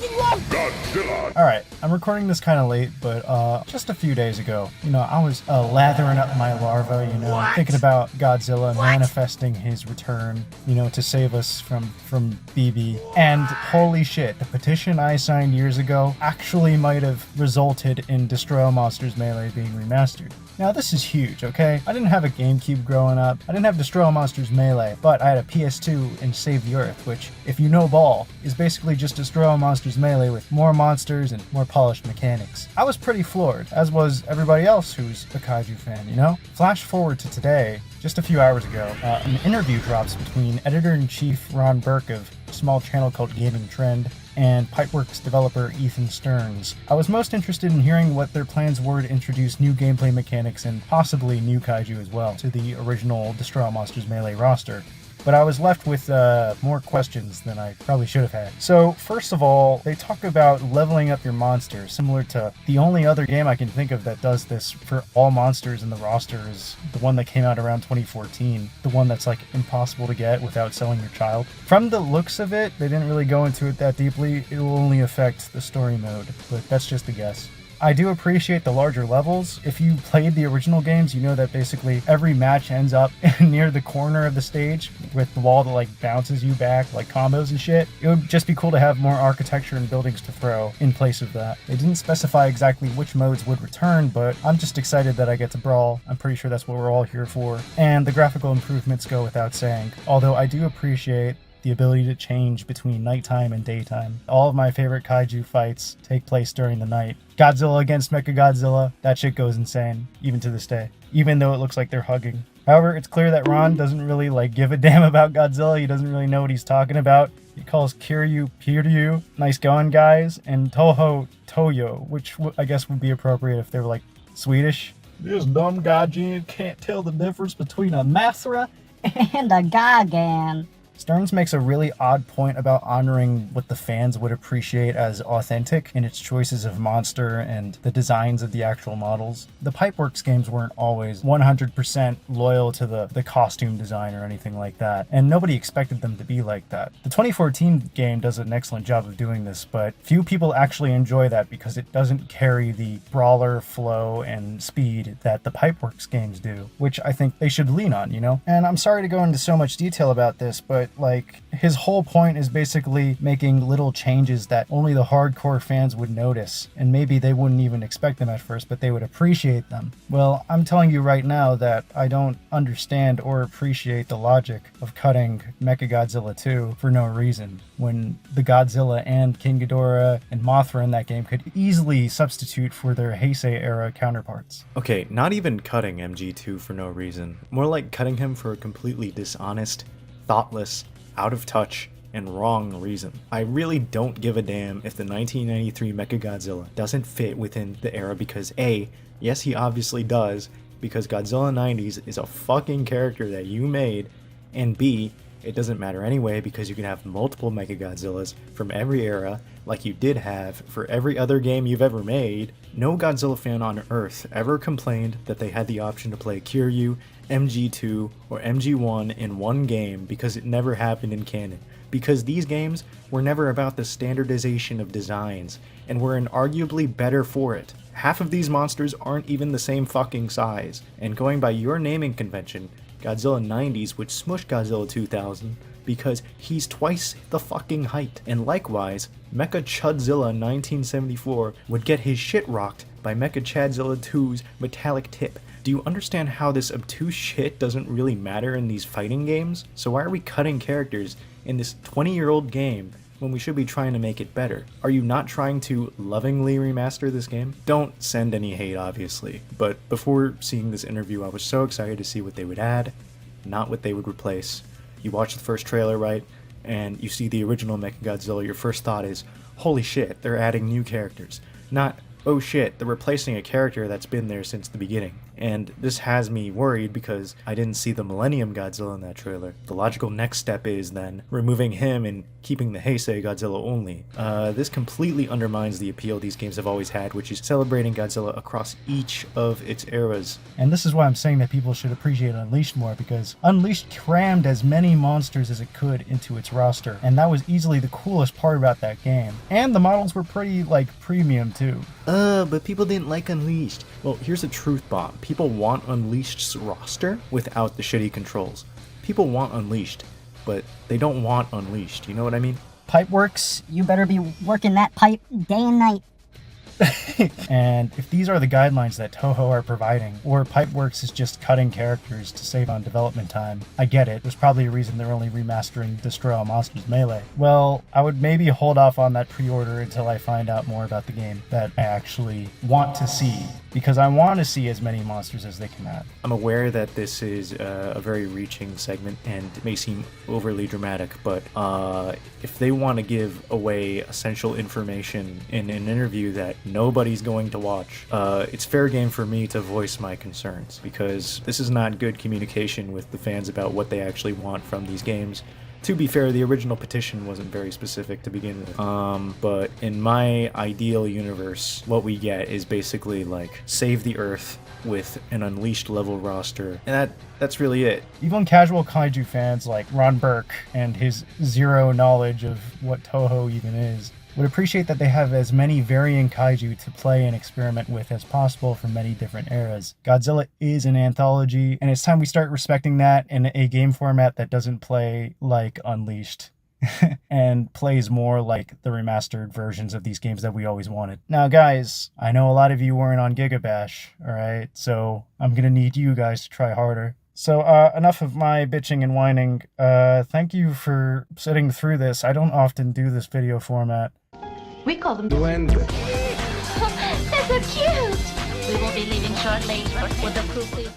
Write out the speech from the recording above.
Godzilla! Alright, I'm recording this kind of late, but just a few days ago, I was lathering up my larva, thinking about Godzilla manifesting his return, to save us from BB. And holy shit, the petition I signed years ago actually might have resulted in Destroy All Monsters Melee being remastered. Now this is huge, okay? I didn't have a GameCube growing up, I didn't have Destroy All Monsters Melee, but I had a PS2 and Save the Earth, which, if you know ball, is basically just Destroy All Monsters Melee with more monsters and more polished mechanics. I was pretty floored, as was everybody else who's a kaiju fan, Flash forward to today, just a few hours ago, an interview drops between editor-in-chief Ron Burke of a small channel called Gaming Trend and Pipeworks developer Ethan Stearns. I was most interested in hearing what their plans were to introduce new gameplay mechanics and possibly new kaiju as well to the original Destroy All Monsters Melee roster. But I was left with more questions than I probably should have had. So first of all, they talk about leveling up your monster, similar to the only other game I can think of that does this for all monsters in the roster is the one that came out around 2014, the one that's like impossible to get without selling your child. From the looks of it, they didn't really go into it that deeply. It will only affect the story mode, but that's just a guess. I do appreciate the larger levels. If you played the original games, you know that basically every match ends up near the corner of the stage with the wall that like bounces you back, like combos and shit. It would just be cool to have more architecture and buildings to throw in place of that. They didn't specify exactly which modes would return, but I'm just excited that I get to brawl. I'm pretty sure that's what we're all here for. And the graphical improvements go without saying, although I do appreciate the ability to change between nighttime and daytime. All of my favorite kaiju fights take place during the night. Godzilla against Mechagodzilla, that shit goes insane, even to this day, even though it looks like they're hugging. However, it's clear that Ron doesn't really give a damn about Godzilla. He doesn't really know what he's talking about. He calls Kiryu Piryu, nice going guys, and Toho Toyo, which I guess would be appropriate if they were Swedish. This dumb gaijin can't tell the difference between a Mathra and a Gagan. Stearns makes a really odd point about honoring what the fans would appreciate as authentic in its choices of monster and the designs of the actual models. The Pipeworks games weren't always 100% loyal to the costume design or anything like that, and nobody expected them to be like that. The 2014 game does an excellent job of doing this, but few people actually enjoy that because it doesn't carry the brawler flow and speed that the Pipeworks games do, which I think they should lean on, And I'm sorry to go into so much detail about this, but his whole point is basically making little changes that only the hardcore fans would notice, and maybe they wouldn't even expect them at first, but they would appreciate them. Well, I'm telling you right now that I don't understand or appreciate the logic of cutting Mechagodzilla 2 for no reason, when the Godzilla and King Ghidorah and Mothra in that game could easily substitute for their Heisei era counterparts. Okay, not even cutting MG2 for no reason, more like cutting him for a completely dishonest, thoughtless, out of touch, and wrong reason. I really don't give a damn if the 1993 Mechagodzilla doesn't fit within the era because A, yes he obviously does, because Godzilla 90s is a fucking character that you made, and B, it doesn't matter anyway because you can have multiple Mechagodzillas from every era like you did have for every other game you've ever made. No Godzilla fan on Earth ever complained that they had the option to play Kiryu, MG2, or MG1 in one game because it never happened in canon. Because these games were never about the standardization of designs, and were inarguably better for it. Half of these monsters aren't even the same fucking size, and going by your naming convention, Godzilla 90s would smush Godzilla 2000 because he's twice the fucking height. And likewise, Mecha Chudzilla 1974 would get his shit rocked by Mecha Chadzilla 2's metallic tip. Do you understand how this obtuse shit doesn't really matter in these fighting games? So why are we cutting characters in this 20-year-old game when we should be trying to make it better? Are you not trying to lovingly remaster this game? Don't send any hate, obviously, but before seeing this interview I was so excited to see what they would add, not what they would replace. You watch the first trailer, right, and you see the original Mechagodzilla, your first thought is, holy shit, they're adding new characters. Not, oh shit, they're replacing a character that's been there since the beginning. And this has me worried because I didn't see the Millennium Godzilla in that trailer. The logical next step is then removing him and keeping the Heisei Godzilla only. This completely undermines the appeal these games have always had, which is celebrating Godzilla across each of its eras. And this is why I'm saying that people should appreciate Unleashed more, because Unleashed crammed as many monsters as it could into its roster, and that was easily the coolest part about that game. And the models were pretty, premium too. But people didn't like Unleashed. Well, here's a truth bomb. People want Unleashed's roster without the shitty controls. People want Unleashed, but they don't want Unleashed, you know what I mean? Pipeworks, you better be working that pipe day and night. And if these are the guidelines that Toho are providing, or Pipeworks is just cutting characters to save on development time, I get it. There's probably a reason they're only remastering Destroy All Monsters Melee. Well, I would maybe hold off on that pre-order until I find out more about the game that I actually want to see, because I want to see as many monsters as they can add. I'm aware that this is a very reaching segment and it may seem overly dramatic, but if they want to give away essential information in an interview that nobody's going to watch, it's fair game for me to voice my concerns, because this is not good communication with the fans about what they actually want from these games. To be fair, the original petition wasn't very specific to begin with, but in my ideal universe, what we get is basically save the Earth with an Unleashed level roster, and that's really it. Even casual kaiju fans like Ron Burke and his zero knowledge of what Toho even is would appreciate that they have as many varying kaiju to play and experiment with as possible from many different eras. Godzilla is an anthology, and it's time we start respecting that in a game format that doesn't play like Unleashed. And plays more like the remastered versions of these games that we always wanted. Now guys, I know a lot of you weren't on Gigabash, alright? So I'm gonna need you guys to try harder. So enough of my bitching and whining. Thank you for sitting through this. I don't often do this video format. We call them Duende. They're so cute! We will be leaving shortly with the crew, please.